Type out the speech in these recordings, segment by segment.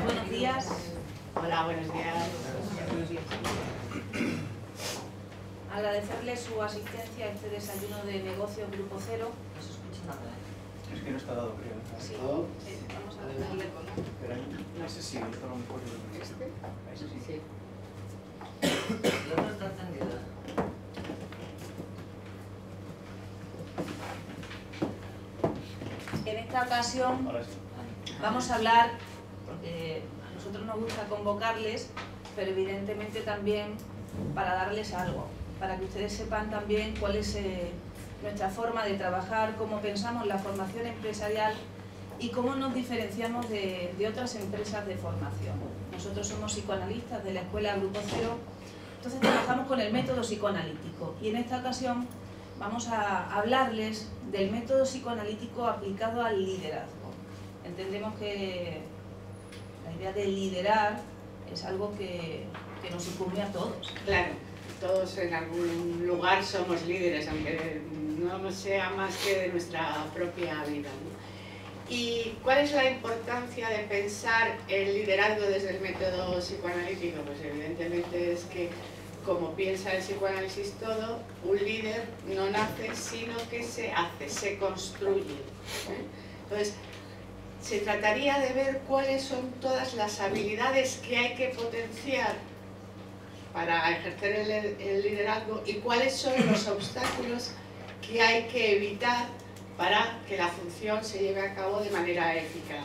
Buenos días. Hola, buenos días. Agradecerle su asistencia a este desayuno de negocios Grupo Cero. No se escucha nada, ¿eh? Es que no está dado, creo. Sí, ¿No? vamos a darle con... Pero ese sí, está a lo mejor. Ese sí. Sí. El otro está encendido. En esta ocasión Ahora sí. vamos a hablar, porque a nosotros nos gusta convocarles, pero evidentemente también para darles algo, para que ustedes sepan también cuál es nuestra forma de trabajar, cómo pensamos la formación empresarial y cómo nos diferenciamos de otras empresas de formación. Nosotros somos psicoanalistas de la Escuela Grupo Cero, entonces trabajamos con el método psicoanalítico y en esta ocasión vamos a hablarles del método psicoanalítico aplicado al liderazgo. Entendemos que la idea de liderar es algo que nos incumbe a todos. Claro, todos en algún lugar somos líderes, aunque no sea más que de nuestra propia vida, ¿no? ¿Y cuál es la importancia de pensar el liderazgo desde el método psicoanalítico? Pues evidentemente es que, como piensa el psicoanálisis todo, un líder no nace, sino que se hace, se construye, ¿eh? Entonces, se trataría de ver cuáles son todas las habilidades que hay que potenciar para ejercer el liderazgo y cuáles son los obstáculos que hay que evitar para que la función se lleve a cabo de manera eficaz.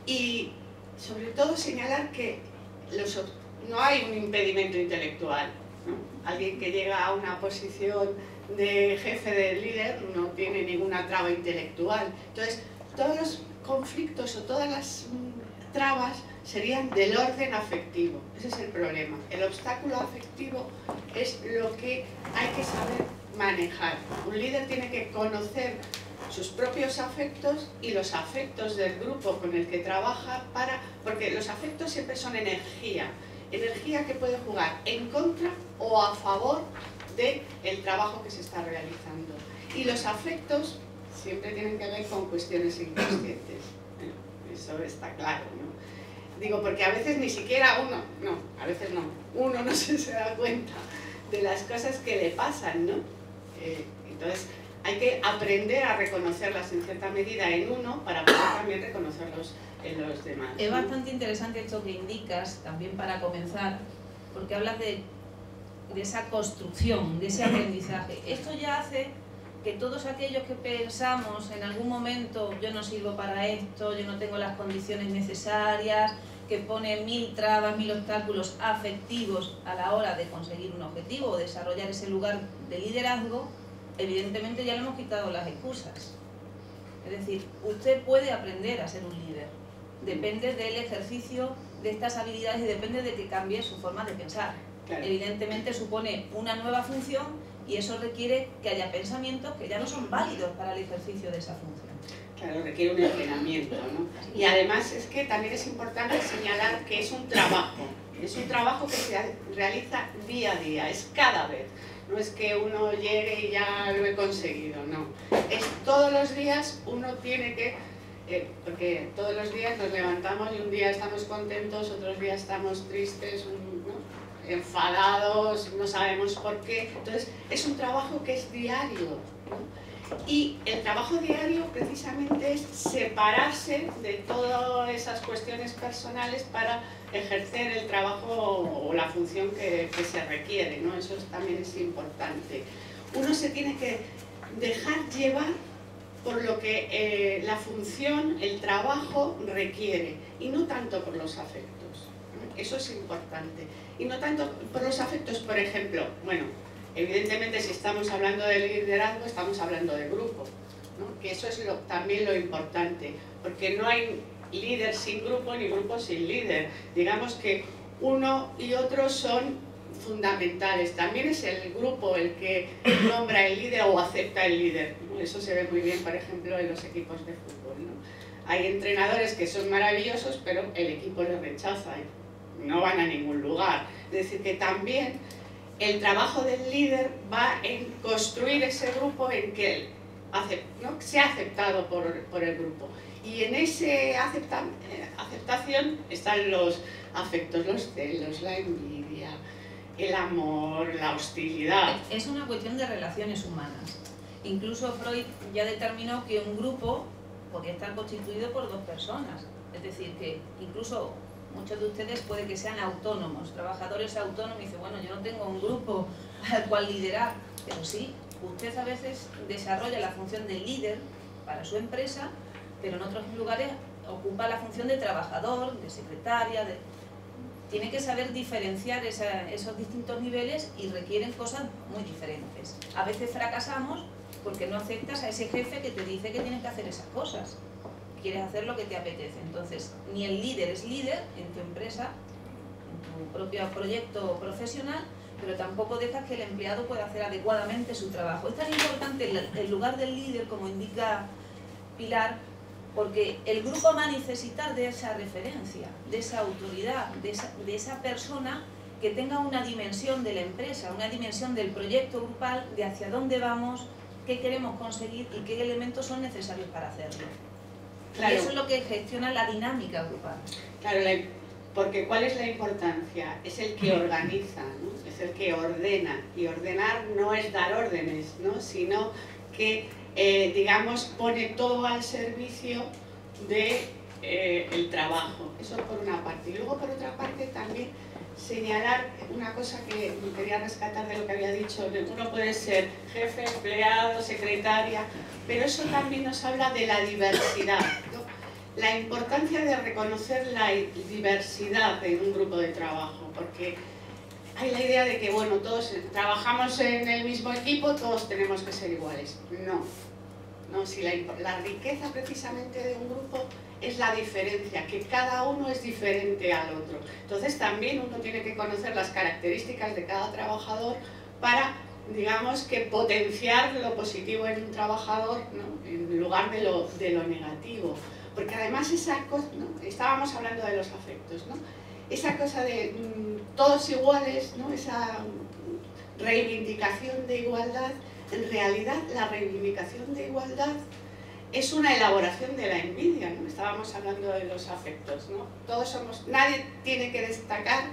Y sobre todo señalar que no hay un impedimento intelectual, ¿no? Alguien que llega a una posición de jefe de líder no tiene ninguna traba intelectual. Entonces, todos los conflictos o todas las trabas serían del orden afectivo. Ese es el problema. El obstáculo afectivo es lo que hay que saber manejar. Un líder tiene que conocer sus propios afectos y los afectos del grupo con el que trabaja, porque los afectos siempre son energía que puede jugar en contra o a favor del trabajo que se está realizando. Y los afectos siempre tienen que ver con cuestiones inconscientes. Eso está claro, ¿no? Digo, porque a veces ni siquiera uno no se da cuenta de las cosas que le pasan, ¿no? Entonces, hay que aprender a reconocerlas en cierta medida en uno para poder también reconocerlos en los demás, ¿no? Es bastante interesante esto que indicas, también para comenzar, porque hablas de esa construcción, de ese aprendizaje. Esto ya hace que todos aquellos que pensamos en algún momento yo no sirvo para esto, yo no tengo las condiciones necesarias, que pone 1000 trabas, 1000 obstáculos afectivos a la hora de conseguir un objetivo o desarrollar ese lugar de liderazgo, evidentemente ya le hemos quitado las excusas. Es decir, usted puede aprender a ser un líder, depende del ejercicio de estas habilidades y depende de que cambie su forma de pensar. Claro. Evidentemente supone una nueva función y eso requiere que haya pensamientos que ya no son válidos para el ejercicio de esa función. Claro, requiere un entrenamiento, ¿no? Y además es que también es importante señalar que es un trabajo que se realiza día a día, es cada vez. No es que uno llegue y ya lo he conseguido, no. Es todos los días uno tiene que, porque todos los días nos levantamos y un día estamos contentos, otros días estamos tristes, ¿no? Enfadados, no sabemos por qué. Entonces es un trabajo que es diario, ¿no? Y el trabajo diario precisamente es separarse de todas esas cuestiones personales para ejercer el trabajo o la función que se requiere, ¿no? Eso también es importante. Uno se tiene que dejar llevar por lo que la función, el trabajo requiere y no tanto por los afectos, ¿no? Eso es importante. Y no tanto por los afectos, por ejemplo, bueno, evidentemente si estamos hablando de liderazgo estamos hablando de grupo, ¿no? Que eso es también lo importante, porque no hay líder sin grupo ni grupo sin líder. Digamos que uno y otro son fundamentales. También es el grupo el que nombra el líder o acepta el líder, ¿no? Eso se ve muy bien, por ejemplo, en los equipos de fútbol, ¿no? Hay entrenadores que son maravillosos, pero el equipo les rechaza y no van a ningún lugar. Es decir, que también el trabajo del líder va en construir ese grupo en que sea aceptado por el grupo. Y en esa aceptación están los afectos, los celos, la envidia, el amor, la hostilidad. Es una cuestión de relaciones humanas. Incluso Freud ya determinó que un grupo podía estar constituido por dos personas. Es decir, que incluso muchos de ustedes puede que sean autónomos, trabajadores autónomos, y dicen, bueno, yo no tengo un grupo al cual liderar, pero sí, usted a veces desarrolla la función de líder para su empresa, pero en otros lugares ocupa la función de trabajador, de secretaria, tiene que saber diferenciar esos distintos niveles y requieren cosas muy diferentes. A veces fracasamos porque no aceptas a ese jefe que te dice que tienes que hacer esas cosas. Quieres hacer lo que te apetece. Entonces, ni el líder es líder en tu empresa, en tu propio proyecto profesional, pero tampoco dejas que el empleado pueda hacer adecuadamente su trabajo. Es tan importante el lugar del líder, como indica Pilar, porque el grupo va a necesitar de esa referencia, de esa autoridad, de esa persona que tenga una dimensión de la empresa, una dimensión del proyecto grupal, de hacia dónde vamos, qué queremos conseguir y qué elementos son necesarios para hacerlo. Claro. Y eso es lo que gestiona la dinámica grupal. Claro, porque ¿cuál es la importancia? Es el que organiza, ¿no? Es el que ordena. Y ordenar no es dar órdenes, ¿no? Sino que, digamos, pone todo al servicio del trabajo. Eso por una parte. Y luego, por otra parte, también señalar una cosa que quería rescatar de lo que había dicho. Uno puede ser jefe, empleado, secretaria, pero eso también nos habla de la diversidad, ¿no? La importancia de reconocer la diversidad en un grupo de trabajo, porque hay la idea de que, bueno, todos trabajamos en el mismo equipo, todos tenemos que ser iguales. No, si la riqueza precisamente de un grupo es la diferencia, que cada uno es diferente al otro. Entonces también uno tiene que conocer las características de cada trabajador para, digamos, que potenciar lo positivo en un trabajador, ¿no? En lugar de lo negativo. Porque además esa cosa, ¿no? Estábamos hablando de los afectos, ¿no? Esa cosa de todos iguales, ¿no? Esa reivindicación de igualdad, en realidad la reivindicación de igualdad es una elaboración de la envidia, ¿no? Estábamos hablando de los afectos, ¿no? Todos somos, nadie tiene que destacar,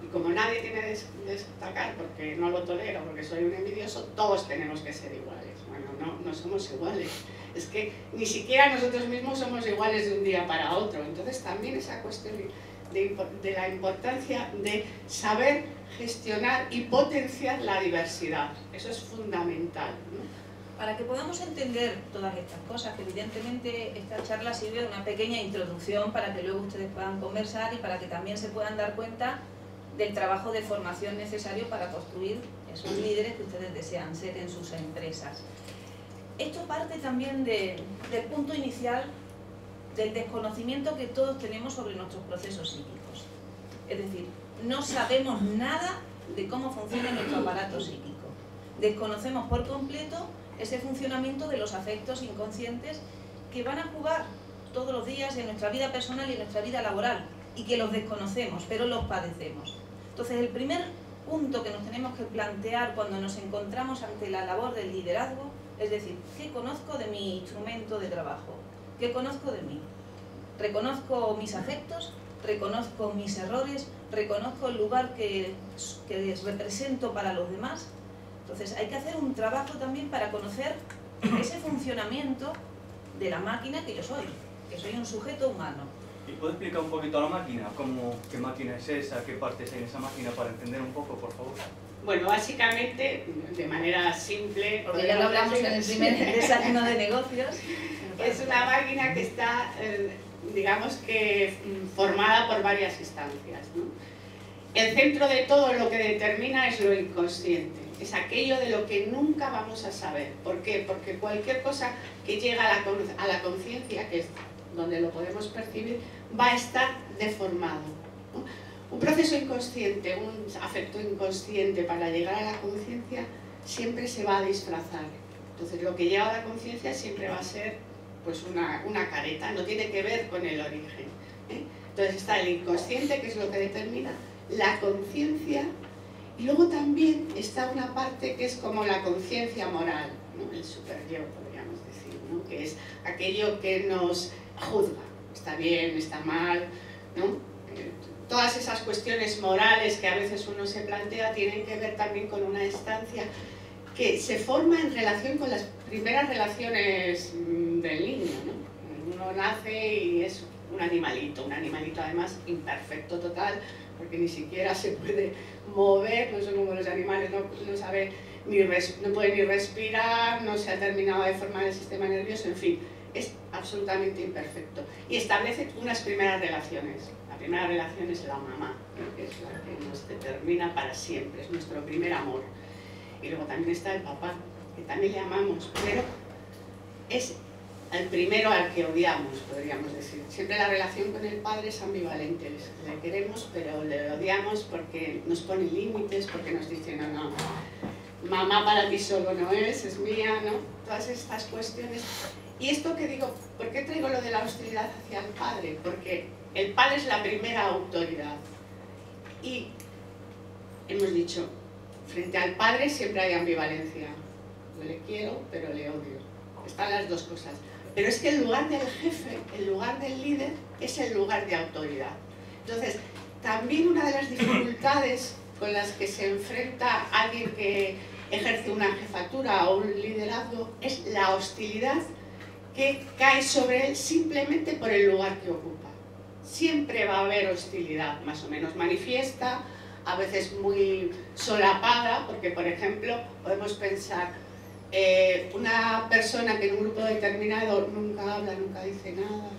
y como nadie tiene que destacar porque no lo tolero, porque soy un envidioso, todos tenemos que ser iguales. Bueno, no somos iguales. Es que ni siquiera nosotros mismos somos iguales de un día para otro. Entonces también esa cuestión de la importancia de saber gestionar y potenciar la diversidad. Eso es fundamental, ¿no? Para que podamos entender todas estas cosas, que evidentemente esta charla sirve de una pequeña introducción para que luego ustedes puedan conversar y para que también se puedan dar cuenta del trabajo de formación necesario para construir esos líderes que ustedes desean ser en sus empresas. Esto parte también del punto inicial del desconocimiento que todos tenemos sobre nuestros procesos psíquicos. Es decir, no sabemos nada de cómo funciona nuestro aparato psíquico. Desconocemos por completo ese funcionamiento de los afectos inconscientes que van a jugar todos los días en nuestra vida personal y en nuestra vida laboral, y que los desconocemos, pero los padecemos. Entonces, el primer punto que nos tenemos que plantear cuando nos encontramos ante la labor del liderazgo es decir, ¿qué conozco de mi instrumento de trabajo? ¿Qué conozco de mí? ¿Reconozco mis afectos? ¿Reconozco mis errores? ¿Reconozco el lugar que les represento para los demás? Entonces hay que hacer un trabajo también para conocer ese funcionamiento de la máquina que yo soy un sujeto humano. ¿Y puede explicar un poquito a la máquina? ¿Qué máquina es esa? ¿Qué partes hay en esa máquina? Para entender un poco, por favor. Bueno, básicamente, de manera simple... Porque ya lo hablamos en el primer desayuno de negocios. Es una máquina que está, digamos que, formada por varias instancias, ¿no? El centro de todo lo que determina es lo inconsciente. Es aquello de lo que nunca vamos a saber. ¿Por qué? Porque cualquier cosa que llega a la conciencia, que es donde lo podemos percibir, va a estar deformado, ¿no? Un proceso inconsciente, un afecto inconsciente para llegar a la conciencia siempre se va a disfrazar. Entonces lo que llega a la conciencia siempre va a ser pues una careta, no tiene que ver con el origen, ¿eh? Entonces está el inconsciente, que es lo que determina, la conciencia Y luego también está una parte que es como la conciencia moral, ¿no? El super-yo, podríamos decir, ¿no? Que es aquello que nos juzga, está bien, está mal, ¿no? Todas esas cuestiones morales que a veces uno se plantea tienen que ver también con una instancia que se forma en relación con las primeras relaciones del niño, ¿no? Uno nace y es un animalito además imperfecto total, porque ni siquiera se puede mover, no son como los animales, no sabe no puede ni respirar, no se ha terminado de formar el sistema nervioso, en fin, es absolutamente imperfecto. Y establece unas primeras relaciones. La primera relación es la mamá, ¿no? Que es la que nos determina para siempre, es nuestro primer amor. Y luego también está el papá, que también le amamos, pero es el primero al que odiamos, podríamos decir. Siempre la relación con el padre es ambivalente, le queremos pero le odiamos porque nos pone límites, porque nos dice no, mamá para ti solo no es mía, ¿no? Todas estas cuestiones. Y esto que digo, ¿por qué traigo lo de la hostilidad hacia el padre? Porque el padre es la primera autoridad. Y hemos dicho, frente al padre siempre hay ambivalencia. Yo le quiero, pero le odio. Están las dos cosas. Pero es que el lugar del jefe, el lugar del líder, es el lugar de autoridad. Entonces, también una de las dificultades con las que se enfrenta alguien que ejerce una jefatura o un liderazgo es la hostilidad que cae sobre él simplemente por el lugar que ocupa. Siempre va a haber hostilidad, más o menos manifiesta, a veces muy solapada, porque por ejemplo podemos pensar una persona que en un grupo determinado nunca habla, nunca dice nada,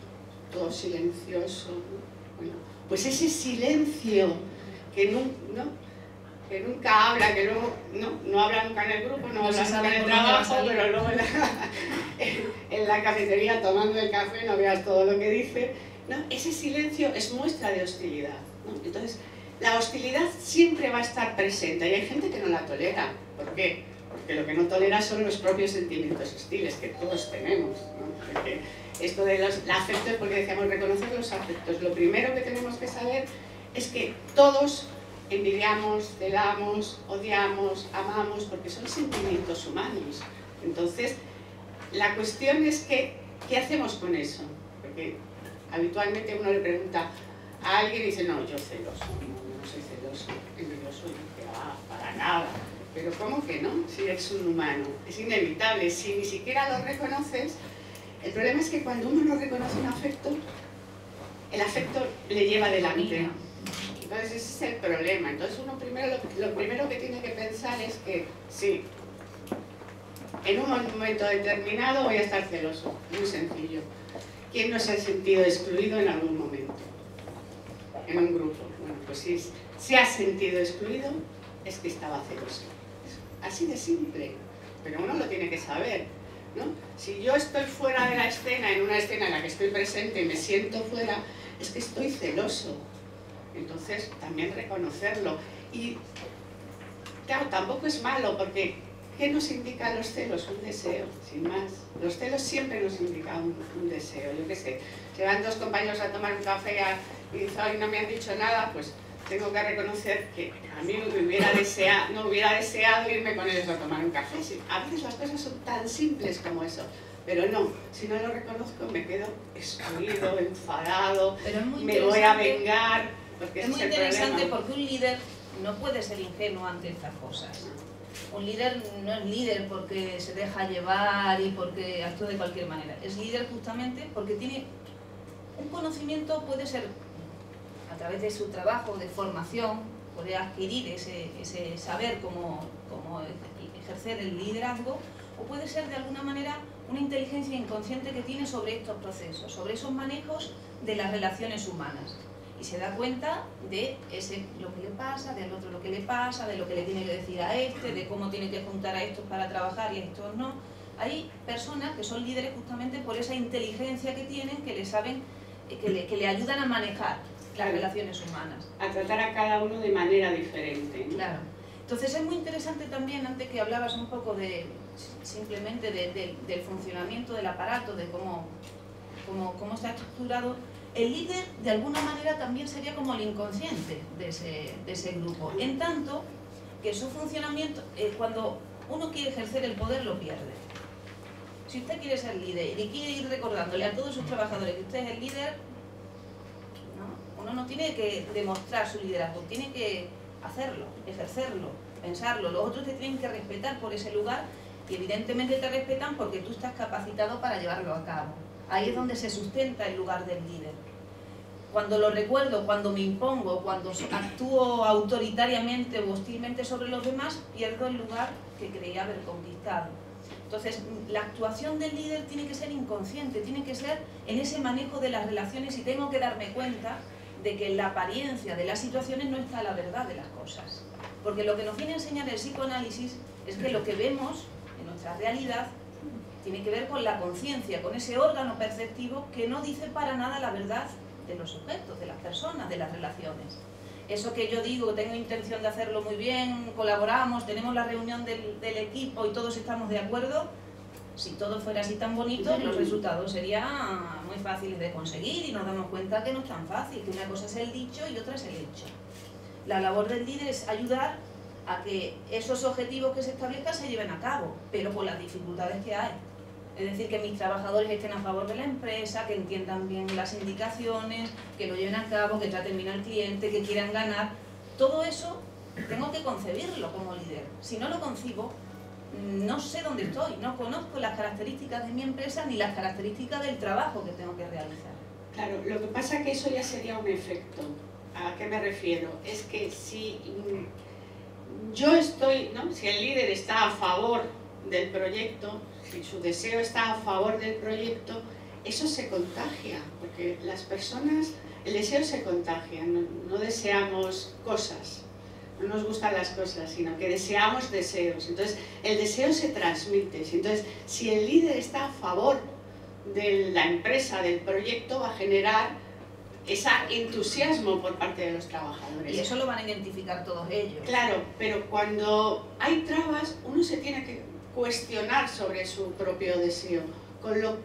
todo silencioso, ¿no? Bueno, pues ese silencio que nunca habla, que luego no habla nunca en el grupo, no habla nunca en el trabajo, pero luego en la cafetería tomando el café no veas todo lo que dice, ¿no? Ese silencio es muestra de hostilidad, ¿no? Entonces, la hostilidad siempre va a estar presente y hay gente que no la tolera. ¿Por qué? Porque lo que no tolera son los propios sentimientos hostiles que todos tenemos, ¿no? Porque esto de los afectos, porque decíamos reconocer los afectos, lo primero que tenemos que saber es que todos envidiamos, celamos, odiamos, amamos, porque son sentimientos humanos. Entonces, la cuestión es que, ¿qué hacemos con eso? Porque habitualmente uno le pregunta a alguien y dice, no, yo celoso, no soy celoso, envidioso, para nada. Pero ¿cómo que no? Si eres un humano, es inevitable, si ni siquiera lo reconoces. El problema es que cuando uno no reconoce un afecto, el afecto le lleva delante. Entonces ese es el problema. Entonces uno lo primero que tiene que pensar es que sí, en un momento determinado voy a estar celoso, muy sencillo. ¿Quién no se ha sentido excluido en algún momento? En un grupo. Bueno, pues si se ha sentido excluido, es que estaba celoso. Así de simple, pero uno lo tiene que saber, ¿no? Si yo estoy fuera de la escena, en una escena en la que estoy presente y me siento fuera, es que estoy celoso. Entonces, también reconocerlo. Y, claro, tampoco es malo, porque ¿qué nos indican los celos? Un deseo, sin más. Los celos siempre nos indican un deseo. Yo qué sé, se van dos compañeros a tomar un café y dicen, ay, no me han dicho nada, pues tengo que reconocer que a mí no hubiera deseado irme con ellos a tomar un café. Sí, a veces las cosas son tan simples como eso, pero no, si no lo reconozco me quedo excluido, enfadado, me voy a vengar, porque es muy interesante porque un líder no puede ser ingenuo ante estas cosas. Un líder no es líder porque se deja llevar y porque actúa de cualquier manera. Es líder justamente porque tiene un conocimiento, puede ser a través de su trabajo, de formación, puede adquirir ese saber cómo ejercer el liderazgo, o puede ser de alguna manera una inteligencia inconsciente que tiene sobre estos procesos, sobre esos manejos de las relaciones humanas. Y se da cuenta de lo que le pasa, del otro lo que le pasa, de lo que le tiene que decir a este, de cómo tiene que juntar a estos para trabajar y a estos no. Hay personas que son líderes justamente por esa inteligencia que tienen, que le saben, que le ayudan a manejar las relaciones humanas. A tratar a cada uno de manera diferente, ¿no? Claro. Entonces es muy interesante también, antes que hablabas un poco simplemente del funcionamiento del aparato, de cómo está estructurado, el líder de alguna manera también sería como el inconsciente de ese grupo. En tanto que su funcionamiento, cuando uno quiere ejercer el poder, lo pierde. Si usted quiere ser líder y quiere ir recordándole a todos sus trabajadores que usted es el líder, ¿no? Uno no tiene que demostrar su liderazgo, tiene que hacerlo, ejercerlo, pensarlo. Los otros te tienen que respetar por ese lugar y evidentemente te respetan porque tú estás capacitado para llevarlo a cabo. Ahí es donde se sustenta el lugar del líder. Cuando lo recuerdo, cuando me impongo, cuando actúo autoritariamente o hostilmente sobre los demás, pierdo el lugar que creía haber conquistado. Entonces, la actuación del líder tiene que ser inconsciente, tiene que ser en ese manejo de las relaciones y tengo que darme cuenta de que en la apariencia de las situaciones no está la verdad de las cosas. Porque lo que nos viene a enseñar el psicoanálisis es que lo que vemos en nuestra realidad tiene que ver con la conciencia, con ese órgano perceptivo que no dice para nada la verdad de los objetos, de las personas, de las relaciones. Eso que yo digo, tengo intención de hacerlo muy bien, colaboramos, tenemos la reunión del equipo y todos estamos de acuerdo, si todo fuera así tan bonito, los resultados serían muy fáciles de conseguir y nos damos cuenta que no es tan fácil, que una cosa es el dicho y otra es el hecho. La labor del líder es ayudar a que esos objetivos que se establezcan se lleven a cabo, pero con las dificultades que hay. Es decir, que mis trabajadores estén a favor de la empresa, que entiendan bien las indicaciones, que lo lleven a cabo, que traten bien al cliente, que quieran ganar. Todo eso tengo que concebirlo como líder. Si no lo concibo, no sé dónde estoy, no conozco las características de mi empresa ni las características del trabajo que tengo que realizar. Claro, lo que pasa es que eso ya sería un efecto. ¿A qué me refiero? Es que si yo estoy, ¿no? Si el líder está a favor del proyecto, si su deseo está a favor del proyecto, eso se contagia, porque las personas, el deseo se contagia, no deseamos cosas, no nos gustan las cosas, sino que deseamos deseos, entonces el deseo se transmite, entonces si el líder está a favor de la empresa, del proyecto, va a generar ese entusiasmo por parte de los trabajadores. Y eso lo van a identificar todos ellos. Claro, pero cuando hay trabas, uno se tiene que cuestionar sobre su propio deseo,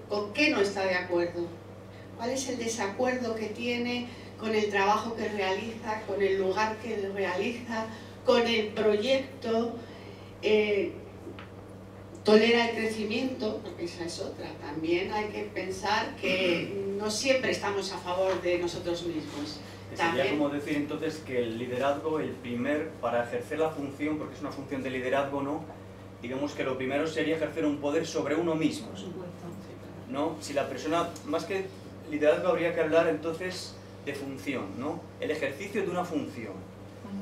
con qué no está de acuerdo, cuál es el desacuerdo que tiene con el trabajo que realiza, con el lugar que realiza, con el proyecto, tolera el crecimiento, porque esa es otra, también hay que pensar que no siempre estamos a favor de nosotros mismos. Sería como decir entonces que el liderazgo, para ejercer la función, porque es una función de liderazgo, ¿no? Digamos que lo primero sería ejercer un poder sobre uno mismo. Por supuesto. ¿No? Si la persona, más que liderazgo, habría que hablar entonces de función, ¿no? El ejercicio de una función.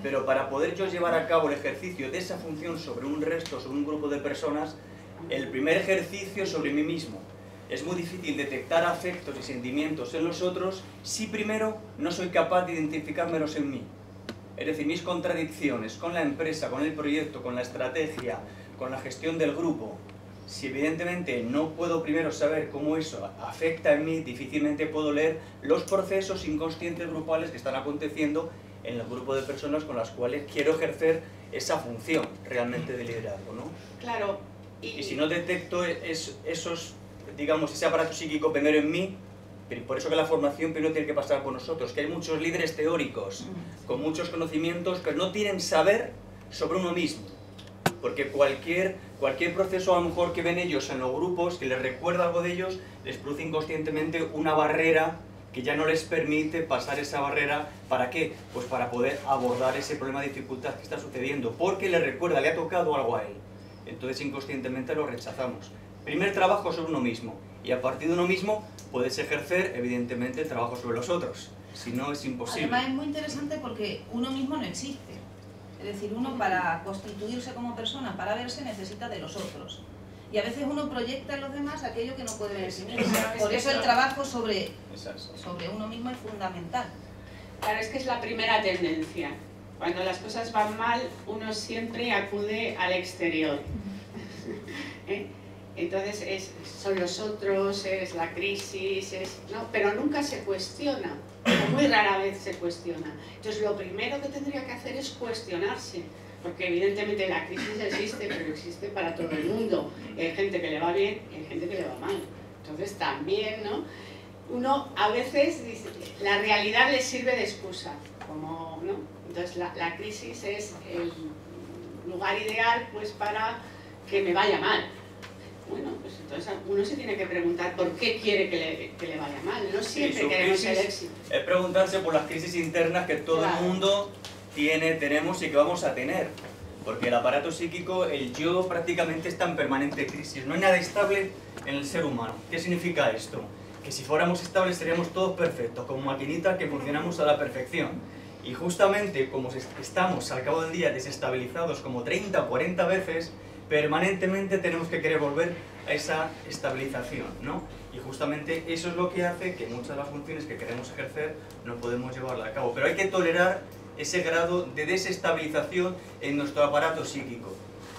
Pero para poder yo llevar a cabo el ejercicio de esa función sobre un resto, sobre un grupo de personas, el primer ejercicio sobre mí mismo. Es muy difícil detectar afectos y sentimientos en los otros si primero no soy capaz de identificármelos en mí. Es decir, mis contradicciones con la empresa, con el proyecto, con la estrategia, con la gestión del grupo, si evidentemente no puedo primero saber cómo eso afecta en mí, difícilmente puedo leer los procesos inconscientes grupales que están aconteciendo en el grupo de personas con las cuales quiero ejercer esa función realmente de liderazgo, ¿no? Claro. Y si no detecto digamos, ese aparato psíquico primero en mí, por eso que la formación primero tiene que pasar por nosotros, que hay muchos líderes teóricos, con muchos conocimientos, pero no tienen saber sobre uno mismo. Porque cualquier proceso a lo mejor que ven ellos en los grupos, que les recuerda algo de ellos, les produce inconscientemente una barrera que ya no les permite pasar esa barrera. ¿Para qué? Pues para poder abordar ese problema de dificultad que está sucediendo, porque le recuerda, le ha tocado algo a él. Entonces inconscientemente lo rechazamos. Primer trabajo sobre uno mismo, y a partir de uno mismo puedes ejercer, evidentemente, el trabajo sobre los otros. Si no, es imposible. Además es muy interesante porque uno mismo no existe. Es decir, uno para constituirse como persona, para verse, necesita de los otros. Y a veces uno proyecta en los demás aquello que no puede ver en sí mismo. Por eso el trabajo sobre uno mismo es fundamental. Claro, es que es la primera tendencia. Cuando las cosas van mal, uno siempre acude al exterior. Entonces son los otros, es la crisis, ¿no? Pero nunca se cuestiona, o muy rara vez se cuestiona. Entonces lo primero que tendría que hacer es cuestionarse, porque evidentemente la crisis existe, pero existe para todo el mundo. Hay gente que le va bien y hay gente que le va mal. Entonces también, ¿no? Uno a veces dice, la realidad le sirve de excusa, como, ¿no? Entonces la crisis es lugar ideal pues para que me vaya mal. Bueno, pues entonces uno se tiene que preguntar por qué quiere que le vaya mal. No siempre queremos el éxito. Es preguntarse por las crisis internas que todo el mundo tenemos y que vamos a tener. Porque el aparato psíquico, el yo, prácticamente está en permanente crisis. No hay nada estable en el ser humano. ¿Qué significa esto? Que si fuéramos estables seríamos todos perfectos, como maquinitas que funcionamos a la perfección. Y justamente como estamos al cabo del día desestabilizados como 30 o 40 veces, permanentemente tenemos que querer volver a esa estabilización, ¿no? Y justamente eso es lo que hace que muchas de las funciones que queremos ejercer no podemos llevarla a cabo. Pero hay que tolerar ese grado de desestabilización en nuestro aparato psíquico.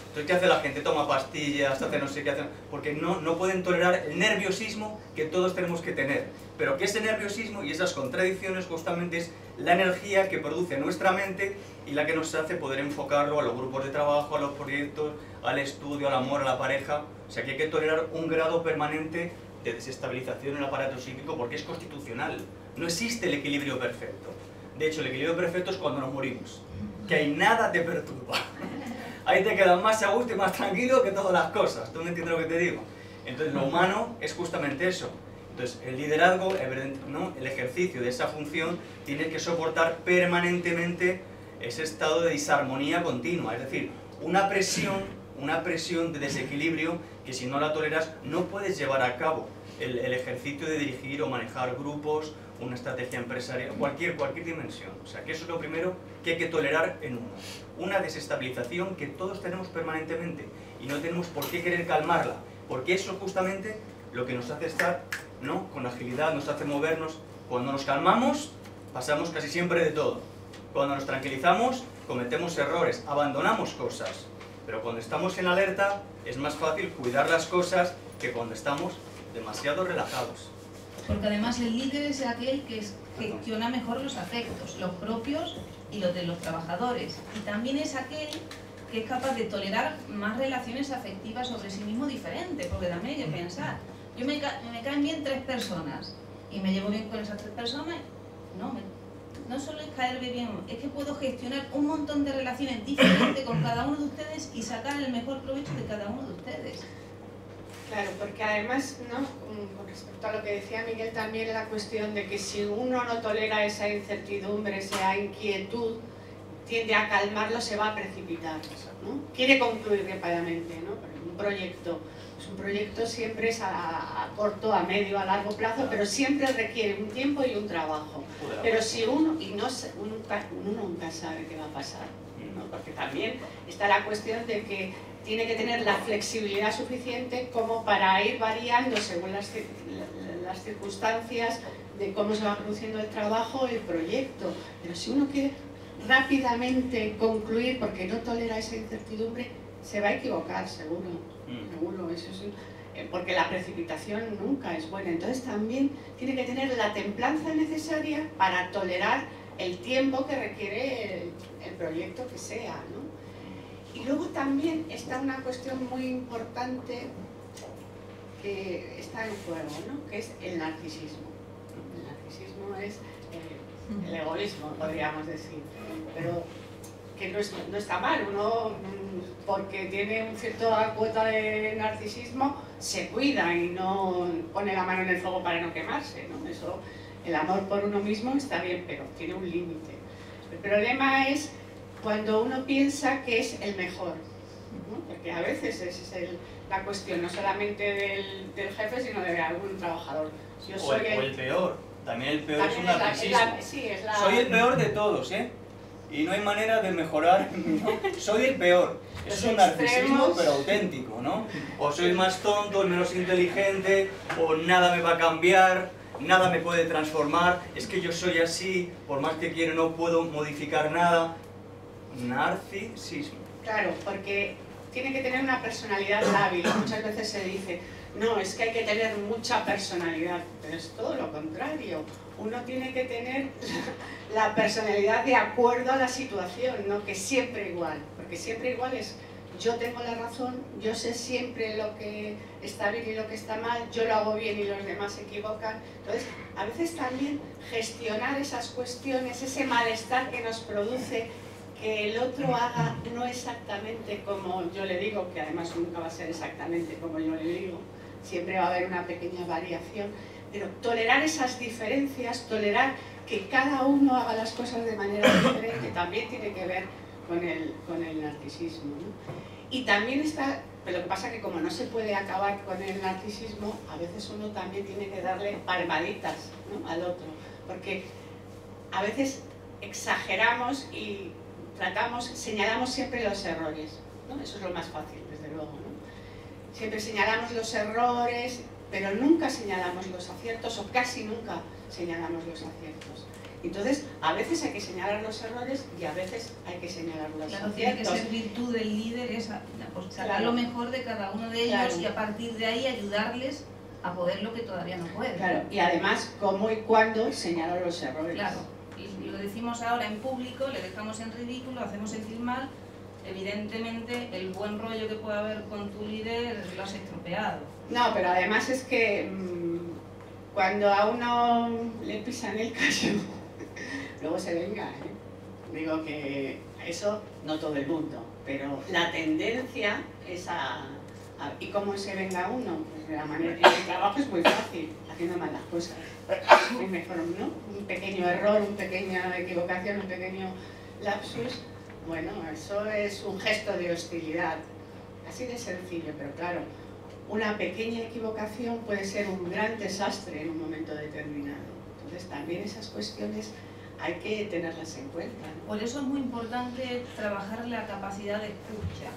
Entonces, ¿qué hace la gente? Toma pastillas, hace no sé qué, porque no pueden tolerar el nerviosismo que todos tenemos que tener. Pero que ese nerviosismo y esas contradicciones justamente es la energía que produce nuestra mente y la que nos hace poder enfocarlo a los grupos de trabajo, a los proyectos, al estudio, al amor, a la pareja. O sea que hay que tolerar un grado permanente de desestabilización en el aparato psíquico porque es constitucional. No existe el equilibrio perfecto. De hecho, el equilibrio perfecto es cuando nos morimos, que ahí nada te perturba. Ahí te quedas más a gusto y más tranquilo que todas las cosas. ¿Tú me entiendes lo que te digo? Entonces, lo humano es justamente eso. Entonces, el liderazgo, ¿no? El ejercicio de esa función, tiene que soportar permanentemente ese estado de disarmonía continua. Es decir, una presión de desequilibrio que si no la toleras no puedes llevar a cabo el ejercicio de dirigir o manejar grupos, una estrategia empresarial, cualquier dimensión. O sea, que eso es lo primero que hay que tolerar en uno. Una desestabilización que todos tenemos permanentemente y no tenemos por qué querer calmarla, porque eso es justamente lo que nos hace estar, ¿no?, con agilidad, nos hace movernos. Cuando nos calmamos, pasamos casi siempre de todo. Cuando nos tranquilizamos, cometemos errores, abandonamos cosas. Pero cuando estamos en alerta, es más fácil cuidar las cosas que cuando estamos demasiado relajados. Porque además el líder es aquel que gestiona mejor los afectos, los propios y los de los trabajadores. Y también es aquel que es capaz de tolerar más relaciones afectivas sobre sí mismo diferentes, porque también hay que pensar. Me caen bien 3 personas y me llevo bien con esas 3 personas. No solo es caerme bien, es que puedo gestionar un montón de relaciones diferentes con cada uno de ustedes y sacar el mejor provecho de cada uno de ustedes. Claro, porque además, ¿no?, con respecto a lo que decía Miguel, también la cuestión de que si uno no tolera esa incertidumbre, esa inquietud, tiende a calmarlo, se va a precipitar, ¿no? Quiere concluir rápidamente, ¿no? Un proyecto, pues un proyecto siempre es a corto, a medio, a largo plazo, pero siempre requiere un tiempo y un trabajo. Pero si uno nunca sabe qué va a pasar, ¿no? Porque también está la cuestión de que tiene que tener la flexibilidad suficiente como para ir variando según las circunstancias de cómo se va produciendo el trabajo, el proyecto. Pero si uno quiere rápidamente concluir porque no tolera esa incertidumbre, se va a equivocar, seguro. Seguro, eso es, porque la precipitación nunca es buena. Entonces también tiene que tener la templanza necesaria para tolerar el tiempo que requiere el proyecto que sea, ¿no? Y luego también está una cuestión muy importante que está en juego, ¿no?, que es el narcisismo. El narcisismo es el egoísmo, podríamos decir, pero que no está mal. Uno, porque tiene un cierta cuota de narcisismo, se cuida y no pone la mano en el fuego para no quemarse, ¿no? Eso, el amor por uno mismo está bien, pero tiene un límite. El problema es cuando uno piensa que es el mejor, ¿no? Porque a veces esa es la cuestión, no solamente del jefe, sino de algún trabajador. Yo soy o el peor, también el peor también es un narcisismo. Soy el peor de todos, ¿eh? Y no hay manera de mejorar, ¿no? Soy el peor. Es un narcisismo, pero auténtico, ¿no? O soy el más tonto, el menos inteligente, o nada me va a cambiar, nada me puede transformar, es que yo soy así, por más que quiero no puedo modificar nada. Narcisismo. Claro, porque tiene que tener una personalidad hábil. Muchas veces se dice, no, es que hay que tener mucha personalidad, pero es todo lo contrario. Uno tiene que tener la personalidad de acuerdo a la situación, no que siempre igual, porque siempre igual es yo tengo la razón, yo sé siempre lo que está bien y lo que está mal, yo lo hago bien y los demás se equivocan. Entonces, a veces también gestionar esas cuestiones, ese malestar que nos produce que el otro haga no exactamente como yo le digo, que además nunca va a ser exactamente como yo le digo, siempre va a haber una pequeña variación, pero tolerar esas diferencias, tolerar que cada uno haga las cosas de manera diferente, también tiene que ver con el narcisismo, ¿no? Y también está, pero lo que pasa es que como no se puede acabar con el narcisismo, a veces uno también tiene que darle palmaditas, ¿no?, al otro, porque a veces exageramos y señalamos siempre los errores, ¿no? Eso es lo más fácil, desde luego, ¿no? Siempre señalamos los errores, pero nunca señalamos los aciertos, o casi nunca señalamos los aciertos. Entonces, a veces hay que señalar los errores y a veces hay que señalar los claro, aciertos. tiene que ser virtud del líder esa, pues, sacar claro, lo mejor de cada uno de ellos, claro, y a partir de ahí ayudarles a poder lo que todavía no pueden. Claro, y además, cómo y cuándo señalar los errores. Claro, y lo decimos ahora en público, le dejamos en ridículo, hacemos sentir mal. Evidentemente, el buen rollo que pueda haber con tu líder lo has estropeado. No, pero además es que cuando a uno le pisan el callo, luego se venga, ¿eh? Digo que eso no todo el mundo, pero la tendencia es ¿y cómo se venga uno? Pues de la manera que el trabajo es muy fácil, haciendo mal las cosas. Es mejor, ¿no? Un pequeño error, una pequeña equivocación, un pequeño lapsus, bueno, eso es un gesto de hostilidad. Así de sencillo, pero claro, una pequeña equivocación puede ser un gran desastre en un momento determinado. Entonces también esas cuestiones hay que tenerlas en cuenta, ¿no? Por eso es muy importante trabajar la capacidad de escucha.